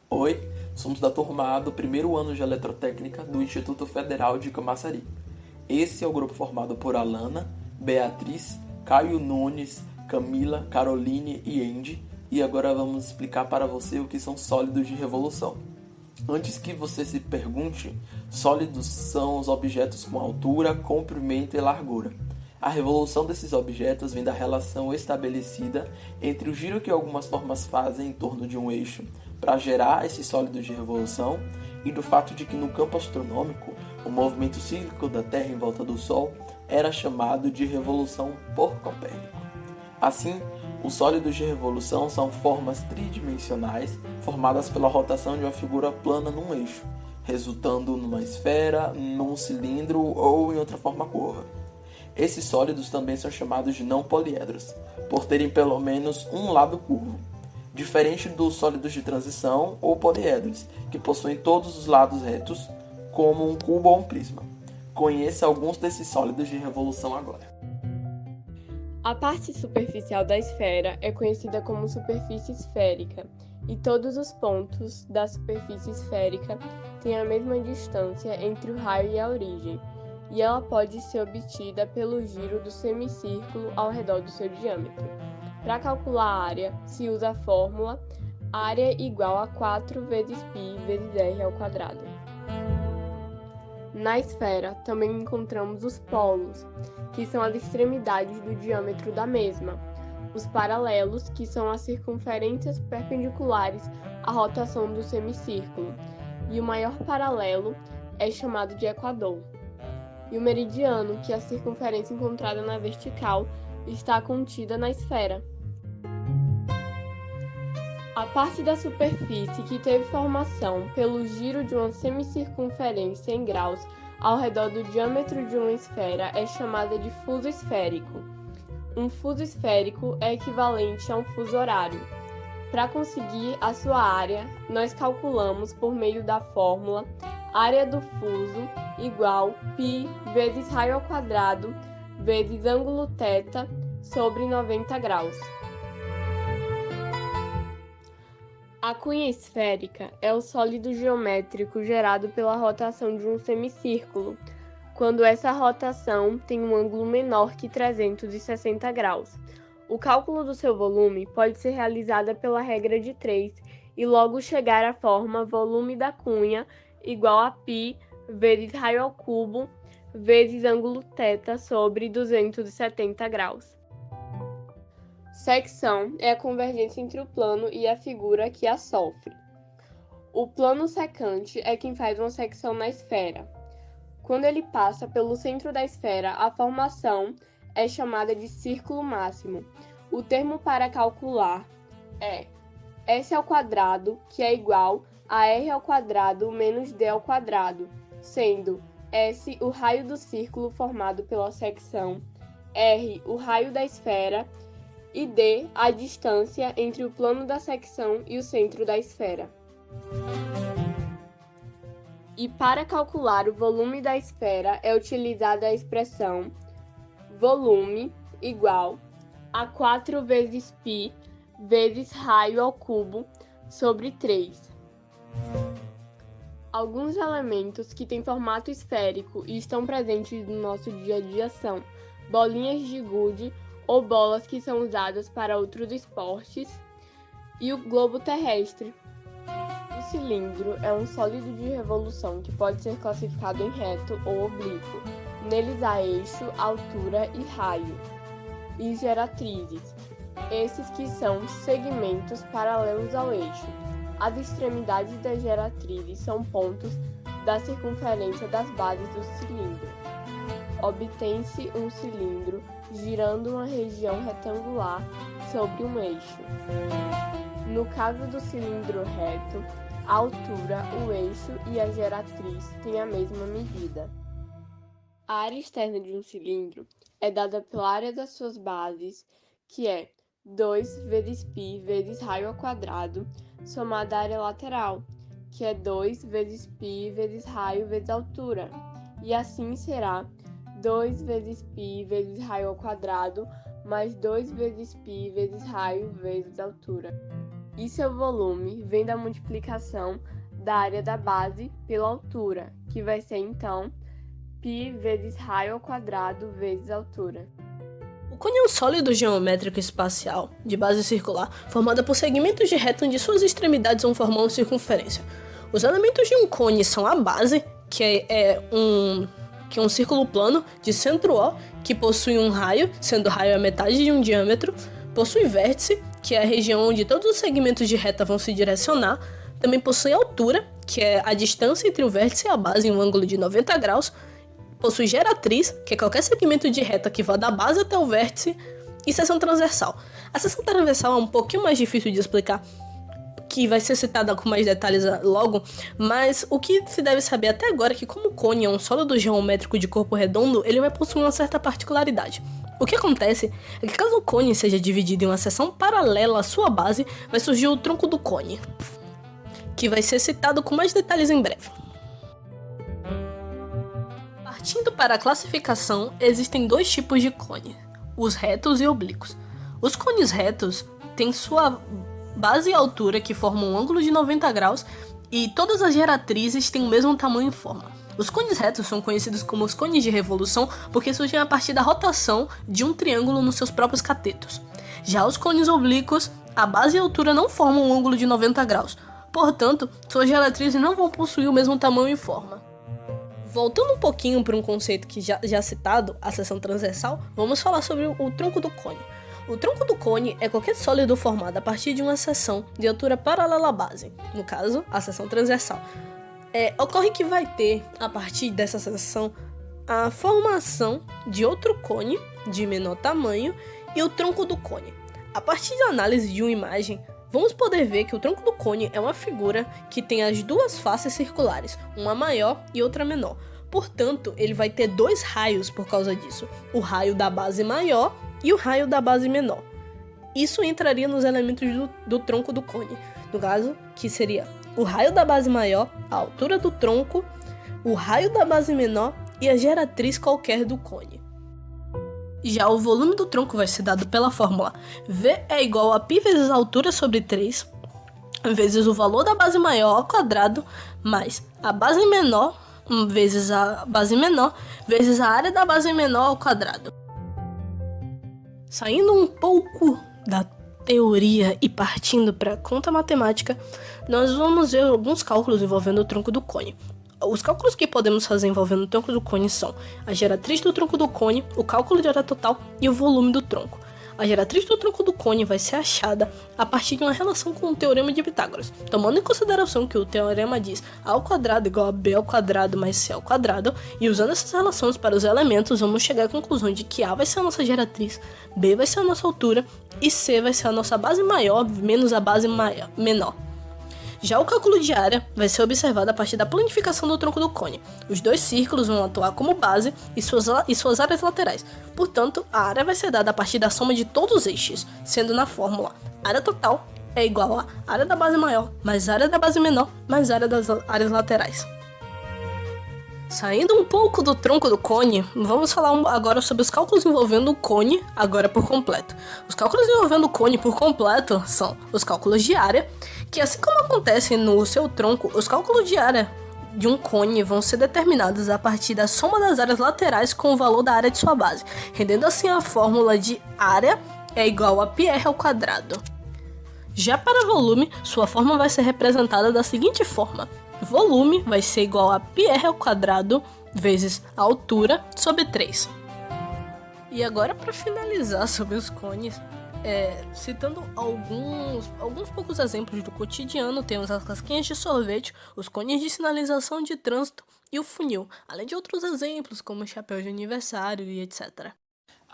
Oi, somos da turma A do primeiro ano de Eletrotécnica do Instituto Federal de Camaçari. Esse é o grupo formado por Alana, Beatriz, Caio Nunes, Camila, Caroline e Andy, e agora vamos explicar para você o que são sólidos de revolução. Antes que você se pergunte, sólidos são os objetos com altura, comprimento e largura. A revolução desses objetos vem da relação estabelecida entre o giro que algumas formas fazem em torno de um eixo para gerar esses sólidos de revolução e do fato de que no campo astronômico o movimento cíclico da Terra em volta do Sol era chamado de revolução por Copérnico. Assim, os sólidos de revolução são formas tridimensionais formadas pela rotação de uma figura plana num eixo, resultando numa esfera, num cilindro ou em outra forma curva. Esses sólidos também são chamados de não poliedros, por terem pelo menos um lado curvo, diferente dos sólidos de transição ou poliedros, que possuem todos os lados retos, como um cubo ou um prisma. Conheça alguns desses sólidos de revolução agora. A parte superficial da esfera é conhecida como superfície esférica, e todos os pontos da superfície esférica têm a mesma distância entre o raio e a origem, e ela pode ser obtida pelo giro do semicírculo ao redor do seu diâmetro. Para calcular a área, se usa a fórmula área igual a 4 vezes π vezes r ao quadrado. Na esfera, também encontramos os polos, que são as extremidades do diâmetro da mesma, os paralelos, que são as circunferências perpendiculares à rotação do semicírculo, e o maior paralelo é chamado de equador. E o meridiano, que é a circunferência encontrada na vertical, está contida na esfera. A parte da superfície que teve formação pelo giro de uma semicircunferência em graus ao redor do diâmetro de uma esfera é chamada de fuso esférico. Um fuso esférico é equivalente a um fuso horário. Para conseguir a sua área, nós calculamos por meio da fórmula área do fuso igual π vezes raio ao quadrado vezes ângulo θ sobre 90 graus. A cunha esférica é o sólido geométrico gerado pela rotação de um semicírculo, quando essa rotação tem um ângulo menor que 360 graus. O cálculo do seu volume pode ser realizado pela regra de 3 e logo chegar à forma volume da cunha igual a π vezes raio ao cubo vezes ângulo θ sobre 270 graus. Secção é a convergência entre o plano e a figura que a sofre. O plano secante é quem faz uma secção na esfera. Quando ele passa pelo centro da esfera, a formação é chamada de círculo máximo. O termo para calcular é S ao quadrado, que é igual a R ao quadrado menos D ao quadrado, sendo S o raio do círculo formado pela secção, R o raio da esfera e D a distância entre o plano da secção e o centro da esfera. E para calcular o volume da esfera é utilizada a expressão volume igual a 4 vezes π vezes raio ao cubo sobre 3. Alguns elementos que têm formato esférico e estão presentes no nosso dia a dia são bolinhas de gude ou bolas que são usadas para outros esportes, e o globo terrestre. O cilindro é um sólido de revolução que pode ser classificado em reto ou oblíquo. Neles há eixo, altura e raio, e geratrizes, esses que são segmentos paralelos ao eixo. As extremidades das geratrizes são pontos da circunferência das bases do cilindro. Obtém-se um cilindro girando uma região retangular sobre um eixo. No caso do cilindro reto, a altura, o eixo e a geratriz têm a mesma medida. A área externa de um cilindro é dada pela área das suas bases, que é 2 vezes π vezes raio ao quadrado, somada à área lateral, que é 2 vezes π vezes raio vezes altura, e assim será 2 vezes π vezes raio ao quadrado mais 2 vezes π vezes raio vezes altura. e seu volume vem da multiplicação da área da base pela altura, que vai ser então π vezes raio ao quadrado vezes altura. O cone é um sólido geométrico espacial, de base circular, formado por segmentos de reta onde suas extremidades vão formar uma circunferência. Os elementos de um cone são a base, que é um círculo plano de centro O, que possui um raio, sendo o raio a metade de um diâmetro, possui vértice, que é a região onde todos os segmentos de reta vão se direcionar, também possui altura, que é a distância entre o vértice e a base em um ângulo de 90 graus, possui geratriz, que é qualquer segmento de reta que vá da base até o vértice, e seção transversal. A seção transversal é um pouquinho mais difícil de explicar, que vai ser citada com mais detalhes logo, mas o que se deve saber até agora é que como o cone é um sólido geométrico de corpo redondo, ele vai possuir uma certa particularidade. O que acontece é que caso o cone seja dividido em uma seção paralela à sua base, vai surgir o tronco do cone, que vai ser citado com mais detalhes em breve. Partindo para a classificação, existem dois tipos de cone, os retos e oblíquos. Os cones retos têm sua base e altura que formam um ângulo de 90 graus e todas as geratrizes têm o mesmo tamanho e forma. Os cones retos são conhecidos como os cones de revolução porque surgem a partir da rotação de um triângulo nos seus próprios catetos. Já os cones oblíquos, a base e a altura não formam um ângulo de 90 graus, portanto, suas geratrizes não vão possuir o mesmo tamanho e forma. Voltando um pouquinho para um conceito que já citado, a seção transversal, vamos falar sobre o tronco do cone. O tronco do cone é qualquer sólido formado a partir de uma seção de altura paralela à base, no caso, a seção transversal. Ocorre que vai ter, a partir dessa seção, a formação de outro cone de menor tamanho e o tronco do cone. A partir da análise de uma imagem, vamos poder ver que o tronco do cone é uma figura que tem as duas faces circulares, uma maior e outra menor. Portanto, ele vai ter dois raios por causa disso, o raio da base maior e o raio da base menor. Isso entraria nos elementos do tronco do cone, no caso, que seria o raio da base maior, a altura do tronco, o raio da base menor e a geratriz qualquer do cone. Já o volume do tronco vai ser dado pela fórmula V é igual a π vezes a altura sobre 3, vezes o valor da base maior ao quadrado, mais a base menor, vezes a base menor, vezes a área da base menor ao quadrado. Saindo um pouco da teoria e partindo para a conta matemática, nós vamos ver alguns cálculos envolvendo o tronco do cone. Os cálculos que podemos fazer envolvendo o tronco do cone são a geratriz do tronco do cone, o cálculo de área total e o volume do tronco. A geratriz do tronco do cone vai ser achada a partir de uma relação com o teorema de Pitágoras, tomando em consideração que o teorema diz A ao quadrado igual a B ao quadrado mais C ao quadrado, e usando essas relações para os elementos, vamos chegar à conclusão de que A vai ser a nossa geratriz, B vai ser a nossa altura e C vai ser a nossa base maior menos a base menor. Já o cálculo de área vai ser observado a partir da planificação do tronco do cone. Os dois círculos vão atuar como base e suas áreas laterais. Portanto, a área vai ser dada a partir da soma de todos os eixos, sendo na fórmula área total é igual a área da base maior mais área da base menor mais área das áreas laterais. Saindo um pouco do tronco do cone, vamos falar agora sobre os cálculos envolvendo o cone, agora por completo. Os cálculos envolvendo o cone por completo são os cálculos de área, que assim como acontece no seu tronco, os cálculos de área de um cone vão ser determinados a partir da soma das áreas laterais com o valor da área de sua base, rendendo assim a fórmula de área é igual a πr ao quadrado. Já para volume, sua forma vai ser representada da seguinte forma. Volume vai ser igual a πr ao quadrado vezes a altura sobre 3. E agora, para finalizar sobre os cones, citando alguns poucos exemplos do cotidiano, temos as casquinhas de sorvete, os cones de sinalização de trânsito e o funil, além de outros exemplos como o chapéu de aniversário e etc.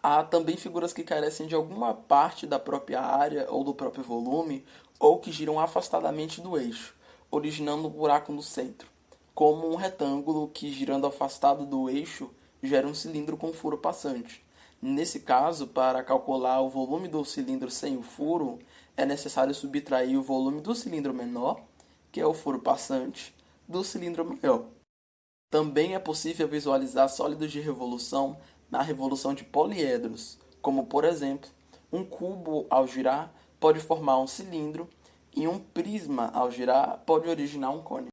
Há também figuras que carecem de alguma parte da própria área ou do próprio volume, ou que giram afastadamente do eixo, originando um buraco no centro, como um retângulo que, girando afastado do eixo, gera um cilindro com furo passante. Nesse caso, para calcular o volume do cilindro sem o furo, é necessário subtrair o volume do cilindro menor, que é o furo passante, do cilindro maior. Também é possível visualizar sólidos de revolução na revolução de poliedros, como, por exemplo, um cubo, ao girar, pode formar um cilindro E um prisma, ao girar, pode originar um cone.